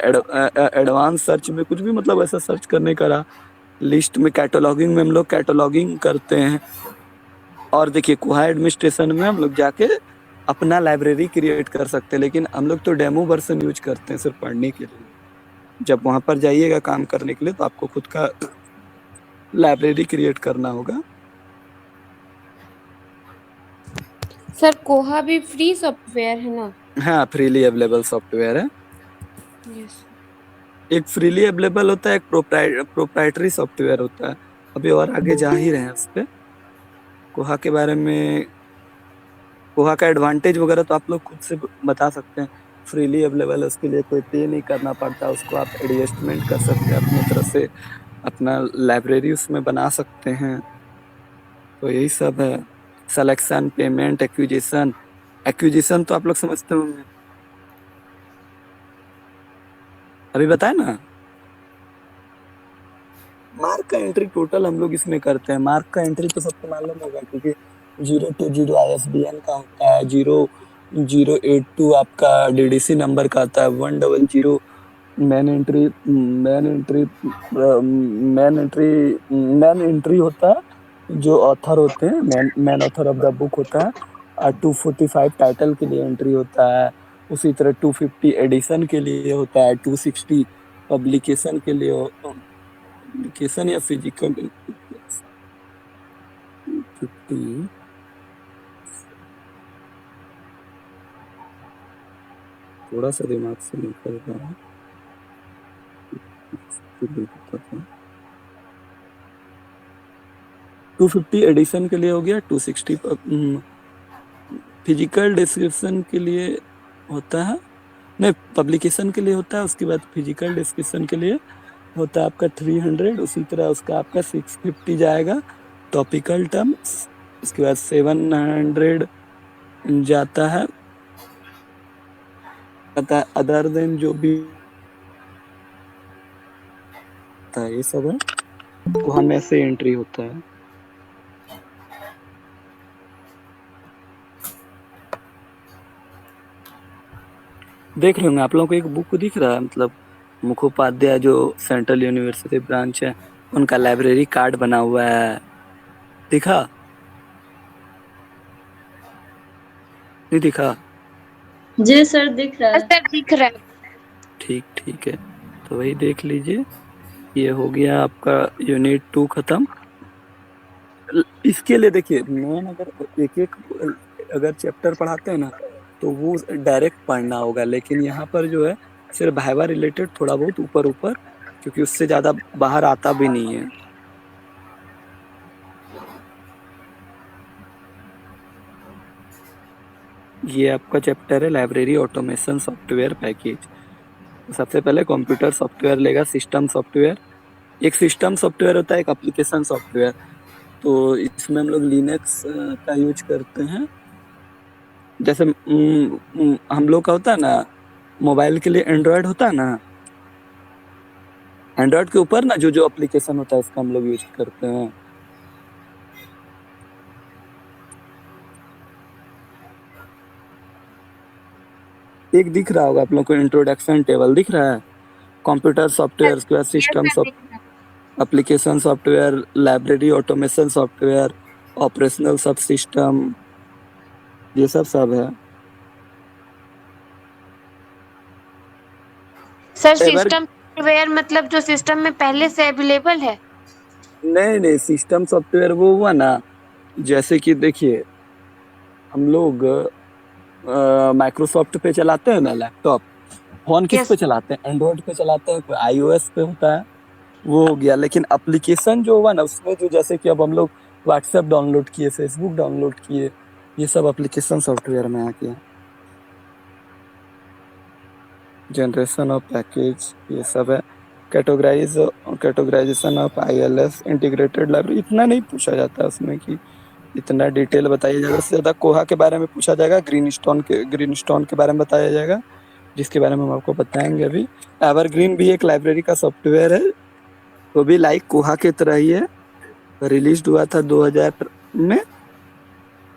एडवांस सर्च में कुछ भी मतलब ऐसा सर्च करने का रहा, लिस्ट में कैटलॉगिंग में हम लोग कैटलॉगिंग करते हैं। और देखिए कोहा एडमिनिस्ट्रेशन में हम लोग जाके अपना लाइब्रेरी क्रिएट कर सकते हैं, लेकिन हम लोग तो डेमो वर्जन यूज करते हैं सिर्फ पढ़ने के लिए। जब वहां पर जाइएगा काम करने के लिए तो आपको खुद का लाइब्रेरी क्रिएट करना होगा। सर कोहा भी फ्री सॉफ्टवेयर है ना? हाँ, फ्रीली अवेलेबल सॉफ्टवेयर है। यस। एक फ्रीली अवेलेबल होता है, एक प्रोप्राइटरी सॉफ्टवेयर होता है। अभी और आगे जा ही रहे हैं उस पर। कोहा के बारे में, कोहा का एडवांटेज वगैरह तो आप लोग खुद से बता सकते हैं। फ्रीली अवेलेबल है, उसके लिए कोई पे नहीं करना पड़ता, उसको आप एडजस्टमेंट कर सकते हैं अपनी तरफ से, अपना लाइब्रेरी उसमें बना सकते हैं। तो यही सब है। Selection, payment, acquisition. एक्विजिशन तो आप लोग समझते होंगे, अभी बताए ना। मार्क का एंट्री टोटल हम लोग इसमें करते हैं। मार्क का एंट्री तो सबको मालूम होगा, क्योंकि 020 ISBN का होता है, 0082 आपका DDC नंबर का आता है, 100 मैन एंट्री होता है जो ऑथर होते हैं, man author of the book होता है। और 245 टाइटल के लिए एंट्री होता है। उसी तरह 250 एडिशन के लिए होता है, 260 पब्लिकेशन के लिए, पब्लिकेशन या फिजिकल 50। थोड़ा सा दिमाग से निकल रहा है। 250 एडिशन के लिए हो गया, 260 फिजिकल डिस्क्रिप्शन के लिए होता है, नहीं पब्लिकेशन के लिए होता है। उसके बाद फिजिकल डिस्क्रिप्शन के लिए होता है आपका 300। उसी तरह उसका आपका 650 जाएगा टॉपिकल टर्म्स। उसके बाद 700 जाता है अदर देन जो भी होता है, ये सब है। तो हमें से एंट्री होता है। देख रहे होंगे आप लोगों को एक बुक दिख रहा है, मतलब मुखोपाध्याय जो सेंट्रल यूनिवर्सिटी ब्रांच है उनका लाइब्रेरी कार्ड बना हुआ है, दिखा नहीं दिखा? जी सर दिख रहा है। सर दिख रहा है। ठीक है, तो वही देख लीजिए। ये हो गया आपका यूनिट 2 खत्म। इसके लिए देखिए मेन अगर एक अगर चैप्टर पढ़ाते हैं ना तो वो डायरेक्ट पढ़ना होगा, लेकिन यहाँ पर जो है सिर्फ वाइवा रिलेटेड थोड़ा बहुत ऊपर ऊपर, क्योंकि उससे ज़्यादा बाहर आता भी नहीं है। ये आपका चैप्टर है लाइब्रेरी ऑटोमेशन सॉफ्टवेयर पैकेज। तो सबसे पहले कंप्यूटर सॉफ्टवेयर लेगा, सिस्टम सॉफ्टवेयर। एक सिस्टम सॉफ्टवेयर होता है, एक एप्लीकेशन सॉफ्टवेयर। तो इसमें हम लोग लिनक्स का यूज करते हैं। जैसे हम लोग का होता है ना मोबाइल के लिए एंड्रॉयड होता है ना, एंड्रॉयड के ऊपर ना जो जो एप्लीकेशन होता है उसका हम लोग यूज करते हैं। एक दिख रहा होगा आप लोग को, इंट्रोडक्शन टेबल दिख रहा है। कंप्यूटर सॉफ्टवेयर, उसके बाद system application software, library automation software, operational सब सिस्टम, ये सब है। सर सिस्टम सॉफ्टवेयर मतलब जो सिस्टम में पहले से अवेलेबल है? नहीं, सिस्टम सॉफ्टवेयर वो हुआ ना, जैसे कि देखिए हम लोग माइक्रोसॉफ्ट पे चलाते हैं ना लैपटॉप, फोन किस पे चलाते हैं? एंड्रॉयड पे चलाते हैं, कोई iOS पे होता है, वो हो गया। लेकिन एप्लीकेशन जो हुआ ना उसमें जो, जैसे कि अब हम लोग व्हाट्सएप डाउनलोड किए, फेसबुक डाउनलोड किए, ये सब एप्लीकेशन सॉफ्टवेयर में आ गया। जनरेशन ऑफ पैकेज ये सब है। Categorisation of ILS, integrated library, इतना नहीं पूछा जाता है उसमें कि इतना डिटेल बताइए। ज़्यादा से ज़्यादा कोहा के बारे में पूछा जाएगा, ग्रीन स्टोन के बारे में बताया जाएगा, जिसके बारे में हम आपको बताएंगे अभी। एवरग्रीन भी एक लाइब्रेरी का सॉफ्टवेयर है तो भी लाइक कोहा के तरह ही है, रिलीज हुआ था 2000 में।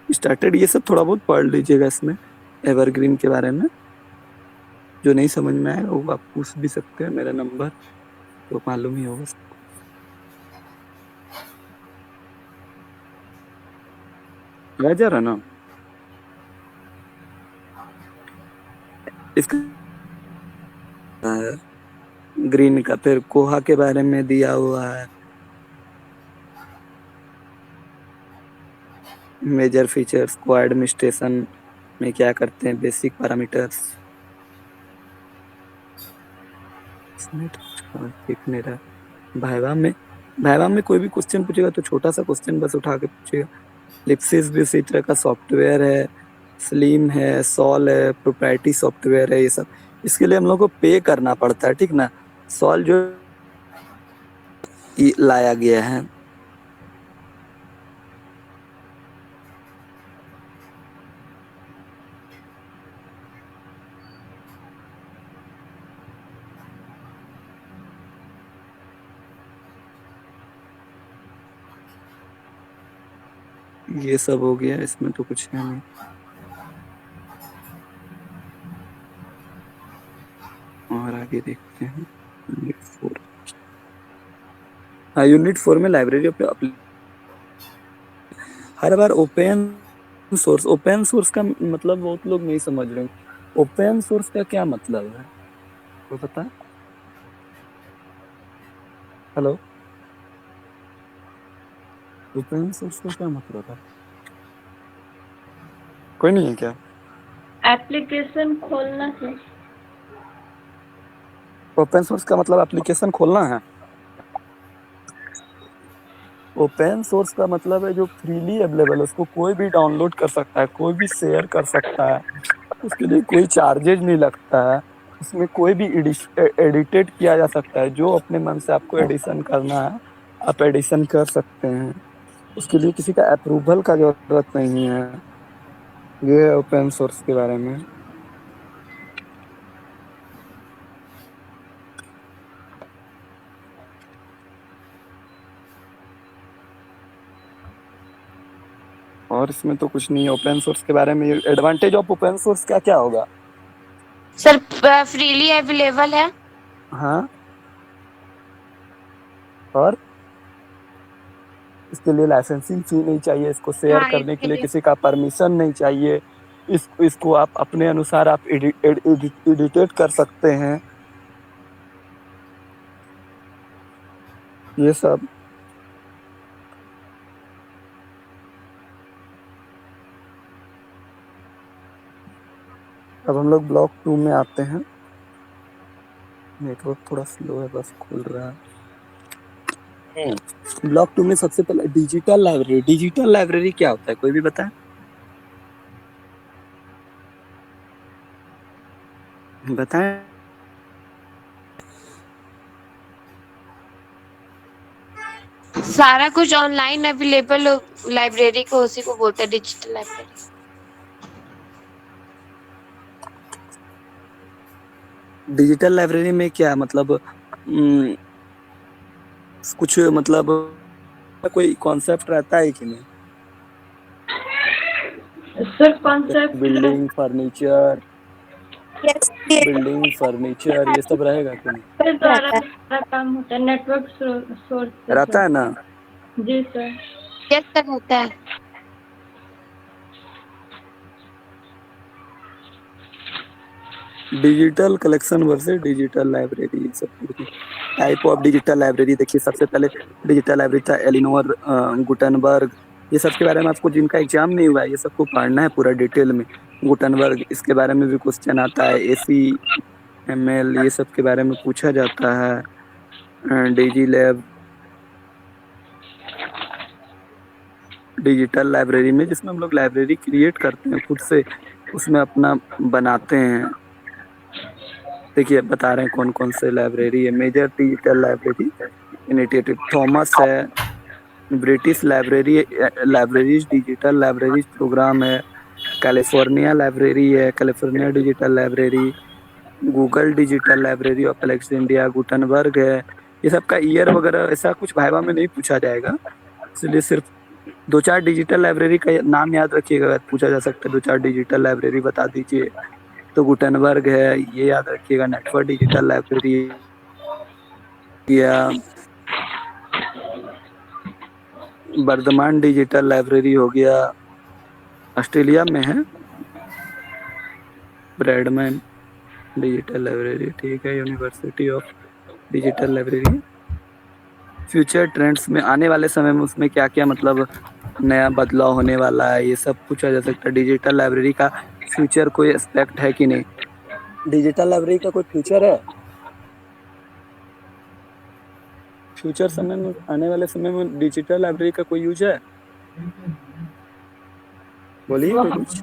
स्टार्टेड, ये सब थोड़ा बहुत पढ़ लीजिएगा इसमें एवरग्रीन के बारे में। जो नहीं समझ में आएगा वो आप पूछ भी सकते हैं, मेरा नंबर तो मालूम ही होगा। गाजर है ना इसका ग्रीन का, फिर कोहा के बारे में दिया हुआ है, मेजर फीचर्स, को एडमिनिस्ट्रेशन में क्या करते हैं, बेसिक पैरामीटर्स। देखने रहा भाईवा में कोई भी क्वेश्चन पूछेगा तो छोटा सा क्वेश्चन बस उठा के पूछेगा। लिप्सिस भी उसी तरह का सॉफ्टवेयर है, स्लीम है, सॉल है, प्रोप्राइटरी सॉफ्टवेयर है, ये सब इसके लिए हम लोग को पे करना पड़ता है, ठीक ना। सॉल जो लाया गया है, ये सब हो गया, इसमें तो कुछ है नहीं। और आगे देखते हैं यूनिट 4। हाँ, यूनिट 4 में लाइब्रेरी हर बार ओपन सोर्स का मतलब बहुत लोग नहीं समझ रहे। ओपन सोर्स का क्या मतलब है, कोई पता है? हेलो, ओपन सोर्स का क्या मतलब है? कोई नहीं है क्या? एप्लीकेशन खोलना है। ओपन सोर्स का मतलब एप्लीकेशन खोलना है। ओपन सोर्स का मतलब है जो फ्रीली अवेलेबल है, उसको कोई भी डाउनलोड कर सकता है, कोई भी शेयर कर सकता है, उसके लिए कोई चार्जेज नहीं लगता है, उसमें कोई भी एडिटेड किया जा सकता है। जो अपने मन से आपको एडिशन करना है आप एडिशन कर सकते हैं, उसके लिए किसी का अप्रूवल का जरूरत नहीं है। ये है ओपन सोर्स के बारे में। और इसमें तो कुछ नहीं है ओपन सोर्स के बारे में। एडवांटेज ऑफ ओपन सोर्स क्या क्या होगा? सर फ्रीली अवेलेबल है। हाँ, और इसके लिए लाइसेंसिंग फी नहीं चाहिए, इसको शेयर हाँ, करने के इसके लिए लिए किसी का परमिशन नहीं चाहिए। इसको आप अपने अनुसार आप एडिटेट कर सकते हैं, ये सब। अब हम लोग ब्लॉक 2 में आते हैं। नेटवर्क थोड़ा स्लो है, बस खुल रहा है। ब्लॉक 2 में सबसे पहले डिजिटल लाइब्रेरी। डिजिटल लाइब्रेरी क्या होता है, कोई भी बताए? बताएं। सारा कुछ ऑनलाइन अवेलेबल लाइब्रेरी को उसी को बोलते हैं डिजिटल लाइब्रेरी। डिजिटल लाइब्रेरी में क्या मतलब, कुछ मतलब कोई कॉन्सेप्ट रहता है कि नहीं? सर कॉन्सेप्ट बिल्डिंग फर्नीचर, ये सब रहेगा कि नहीं? द्वारा सारा काम होता है, नेटवर्क सोर्स से रहता सर। है ना। जी सर। यस सर, होता है। Digital collection versus digital library, ये सब टाइप ऑफ डिजिटल लाइब्रेरी देखिए। सबसे पहले डिजिटल लाइब्रेरी था एलिनोर गुटनबर्ग। ये सब के बारे में आपको जिनका एग्जाम नहीं हुआ है ये सबको पढ़ना है पूरा डिटेल में। गुटनबर्ग, इसके बारे में भी क्वेश्चन आता है। ACML, ये सब के बारे में पूछा जाता है। डिजी लैब, डिजिटल लाइब्रेरी में जिसमें हम लोग लाइब्रेरी क्रिएट करते हैं खुद से, उसमें अपना बनाते हैं। देखिए बता रहे हैं कौन कौन से लाइब्रेरी है। Major digital library initiative Thomas है। British libraries digital libraries programme है। कैलिफोर्निया लाइब्रेरी है, California digital library. Google digital library of Alexandria Gutenberg है। ये सब का ईयर वगैरह ऐसा कुछ वाइवा में नहीं पूछा जाएगा, इसलिए सिर्फ 2-4 डिजिटल लाइब्रेरी का नाम याद रखिएगा। अगर पूछा जा सकता है 2-4 डिजिटल लाइब्रेरी बता दीजिए, तो गुटेनबर्ग है, ये याद रखिएगा। नेटवर्क डिजिटल लाइब्रेरी या वर्धमान डिजिटल लाइब्रेरी हो गया, ऑस्ट्रेलिया में है ब्रैडमैन डिजिटल लाइब्रेरी, ठीक है। University of digital library. Future trends में आने वाले समय में उसमें क्या क्या मतलब नया बदलाव होने वाला है, ये सब पूछा जा सकता है। डिजिटल लाइब्रेरी का फ्यूचर कोई एस्पेक्ट है कि नहीं, डिजिटल लाइब्रेरी का कोई फ्यूचर है? फ्यूचर समय में, आने वाले समय में डिजिटल लाइब्रेरी का कोई यूज है? बोलिए कोई कुछ।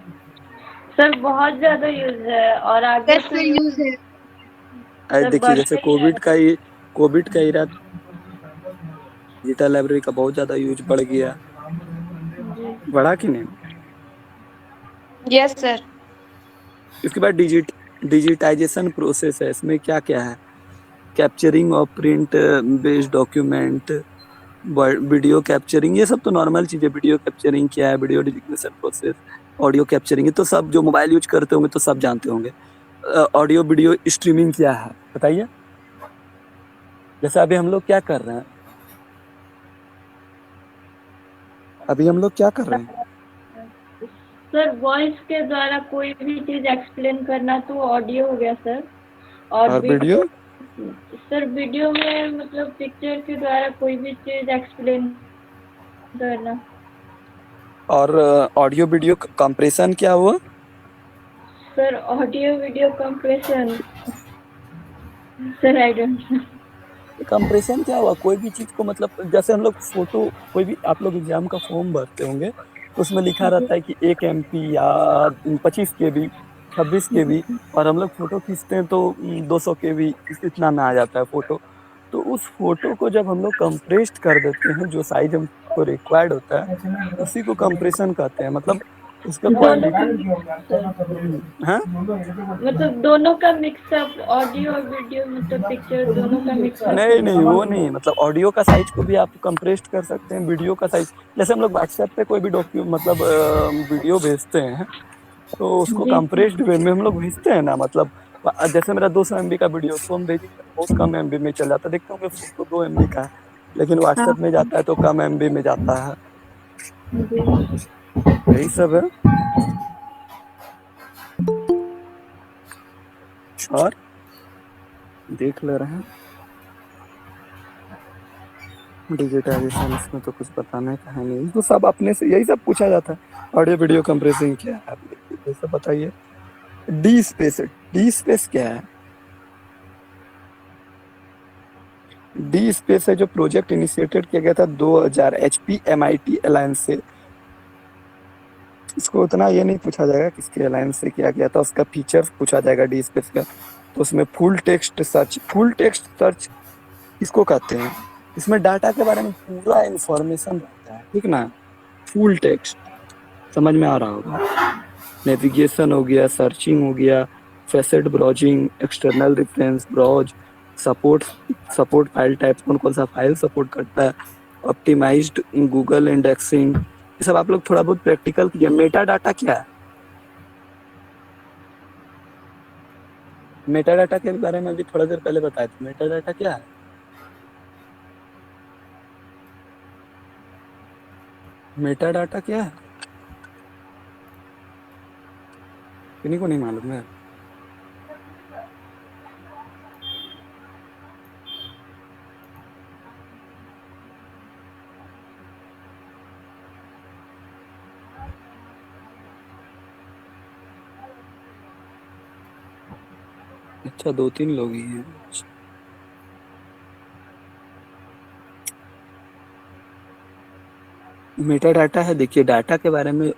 सर बहुत ज्यादा यूज है और आगे सर यूज है। आज देखिए जैसे कोविड का इरा डिजिटल लाइब्रेरी का बहुत ज्यादा यूज बढ़ गया, बढ़ा कि नहीं? Yes sir. इसके बाद डिजिटाइजेशन प्रोसेस है, इसमें क्या क्या है? Capturing of print based document, video capturing, ये सब तो नॉर्मल चीज़ है। वीडियो कैप्चरिंग क्या है, video digitation process, audio capturing, ये तो सब जो मोबाइल यूज करते होंगे तो सब जानते होंगे। ऑडियो वीडियो स्ट्रीमिंग क्या है बताइए? जैसे अभी हम लोग क्या कर रहे हैं, अभी हम लोग क्या कर रहे हैं? सर वॉइस के द्वारा कोई भी चीज एक्सप्लेन करना तो ऑडियो हो गया सर। और वीडियो? सर वीडियो में मतलब पिक्चर के द्वारा कोई भी चीज एक्सप्लेन करना। और ऑडियो वीडियो कंप्रेशन क्या हुआ? Sir audio video compression, sir I don't know. Compression क्या हुआ? कोई भी चीज को मतलब जैसे हम लोग फोटो, कोई भी आप लोग एग्जाम का फॉर्म भरते होंगे तो उसमें लिखा रहता है कि 1 MB या 25 KB, 26 KB, और हम लोग फोटो खींचते हैं तो 200 KB इतना में आ जाता है फोटो। तो उस फोटो को जब हम लोग कंप्रेस्ड कर देते हैं, जो साइज हमको रिक्वायर्ड होता है, उसी को कंप्रेशन कहते हैं। मतलब उसका क्वालिटी हाँ, मतलब दोनों का मिक्सअप, ऑडियो और वीडियो मतलब पिक्चर दोनों का मिक्सअप। नहीं वो नहीं, मतलब ऑडियो का साइज को भी आप कंप्रेस्ड कर सकते हैं, वीडियो का साइज। जैसे हम लोग व्हाट्सएप पे कोई भी मतलब वीडियो भेजते हैं तो उसको कंप्रेस्ड वे में हम लोग भेजते हैं ना। मतलब जैसे मेरा 200 MB का वीडियो, उसको हम भेजेंगे बहुत कम MB में चल जाता है। देखते होंगे फोटो 2 MB का है, लेकिन व्हाट्सएप में जाता है तो कम MB में जाता है। यही सब है। और देख ले रहे हैं डिजिटाइजेशन, इसमें तो कुछ बताने का है नहीं, तो सब अपने से यही सब पूछा जाता है। ऑडियो वीडियो कंप्रेसिंग क्या है, ये सब बताइए। डी स्पेस क्या है? डी स्पेस है जो प्रोजेक्ट इनिशिएटेड किया गया था 2000 HP MIT अलायंस से। इसको उतना ये नहीं पूछा जाएगा किसके अलायंस से किया गया था, उसका फीचर्स पूछा जाएगा डी स्पेस का। तो उसमें फुल टेक्स्ट सर्च किसको कहते हैं? इसमें डाटा के बारे में पूरा इंफॉर्मेशन रहता है, ठीक ना। फुल टेक्स्ट समझ में आ रहा होगा। नेविगेशन हो गया, सर्चिंग हो गया, facet browsing, external reference browse, support file type, कौन सा फाइल सपोर्ट करता है, ऑप्टिमाइज्ड गूगल इंडेक्सिंग, ये सब आप लोग थोड़ा बहुत प्रैक्टिकल किया। मेटा डाटा क्या है? मेटा डाटा के बारे में अभी थोड़ा देर पहले बताया था। मेटा डाटा क्या है? मेटा डाटा क्या है? किन्हीं को नहीं मालूम है? अच्छा 2-3 लोग ही हैं। मेटा डाटा है, देखिए डाटा के बारे में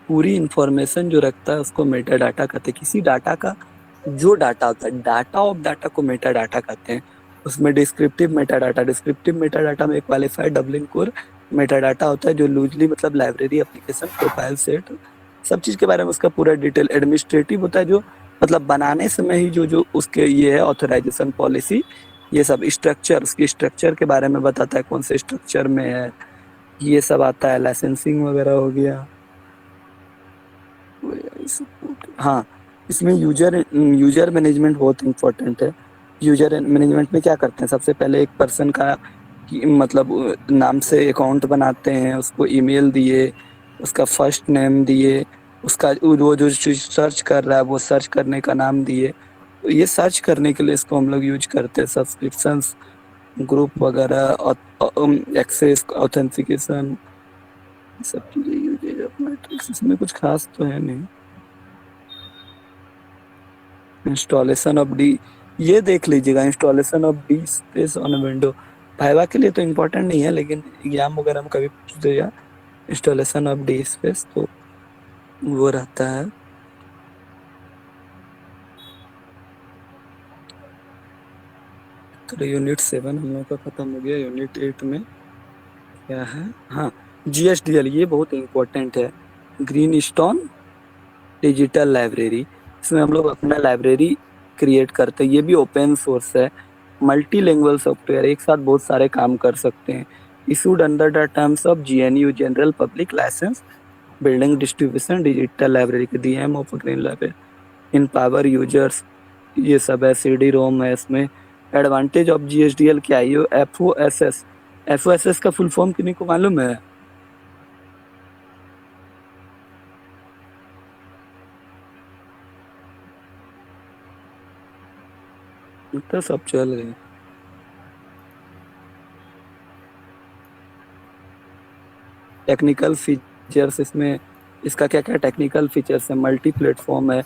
पूरी इंफॉर्मेशन जो रखता है उसको मेटा डाटा कहते हैं। किसी डाटा का जो डाटा होता है, डाटा ऑफ डाटा को मेटा डाटा कहते हैं। उसमें डिस्क्रिप्टिव मेटा डाटा में qualified doubling core Meta data होता है, जो लूजली मतलब लाइब्रेरी, एप्लीकेशन, प्रोफाइल सेट, सब चीज़ के बारे में उसका पूरा डिटेल। एडमिनिस्ट्रेटिव होता है जो मतलब बनाने समय ही जो उसके ये है ऑथराइजेशन पॉलिसी, ये सब स्ट्रक्चर, उसकी स्ट्रक्चर के बारे में बताता है, कौन से स्ट्रक्चर में है, ये सब आता है। लाइसेंसिंग वगैरह हो गया। हाँ, इसमें यूजर मैनेजमेंट बहुत इम्पोर्टेंट है। यूजर मैनेजमेंट में क्या करते हैं, सबसे पहले एक पर्सन का मतलब नाम से अकाउंट बनाते हैं, उसको ईमेल दिए, उसका फर्स्ट नेम दिए, उसका वो जो सर्च कर रहा है वो सर्च करने का नाम दिए। तो ये सर्च करने के लिए इसको हम लोग यूज करते हैं। सब्सक्रिप्शंस, ग्रुप वगैरह, एक्सेस, ऑथेंटिकेशन, सब चीज़ें यूजेज ऑफ मैट्रिक्स। इसमें कुछ खास तो है नहीं। इंस्टॉलेशन ऑफ डी, ये देख लीजिएगा, installation of D space on window. Viva के लिए तो इम्पोर्टेंट नहीं है, लेकिन एग्जाम वगैरह में कभी पूछ दिया इंस्टॉलेशन ऑफ डी स्पेस, तो वो रहता है। तो यूनिट 7 हम लोग का खत्म हो गया। यूनिट 8 में क्या है, हाँ, GSDL, ये बहुत इम्पोर्टेंट है। Green stone digital library. इसमें हम लोग अपना लाइब्रेरी क्रिएट करते हैं। ये भी ओपन सोर्स है, मल्टी लैंग्वेज सॉफ्टवेयर, एक साथ बहुत सारे काम कर सकते हैं। Issued under the terms of GNU general public license, building distribution digital library के DM of green library empower users, ये सब है। CD-ROM है इसमें। एडवांटेज ऑफ GSDL क्या है, ये FOSS, FOSS का फुल फॉर्म किन्हीं को मालूम है? तो सब चल रहे हैं। टेक्निकल फीचर्स इसमें, इसका क्या क्या टेक्निकल फीचर्स है, मल्टी प्लेटफॉर्म है,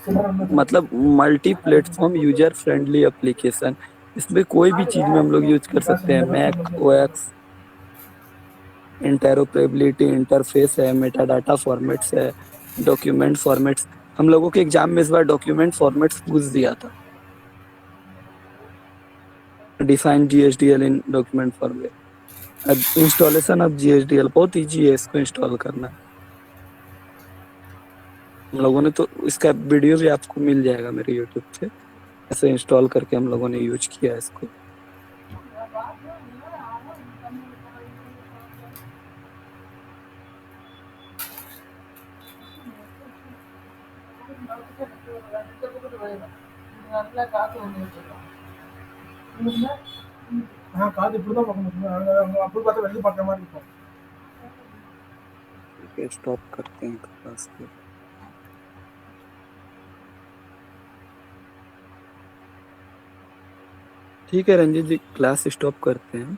मतलब multi platform user friendly application. इसमें कोई भी चीज में हम लोग यूज कर सकते हैं। मैक OS, इंटरऑपरेबिलिटी, इंटरफेस है, मेटा डाटा फॉर्मेट्स है, डॉक्यूमेंट फॉर्मेट्स। हम लोगों के एग्जाम में इस बार डॉक्यूमेंट फॉर्मेट्स पूछ दिया था। डिफाइन GSDL इन डॉक्यूमेंट फॉर्मेट। अब इंस्टॉलेशन ऑफ GSDL बहुत ईजी है, इसको इंस्टॉल करना। हम लोगों ने तो इसका वीडियो भी आपको मिल जाएगा मेरे यूट्यूब पे, ऐसे इंस्टॉल करके हम लोगों ने यूज किया है इसको। स्टॉप करते हैं क्लास को। ठीक है रंजीत जी, क्लास स्टॉप करते हैं।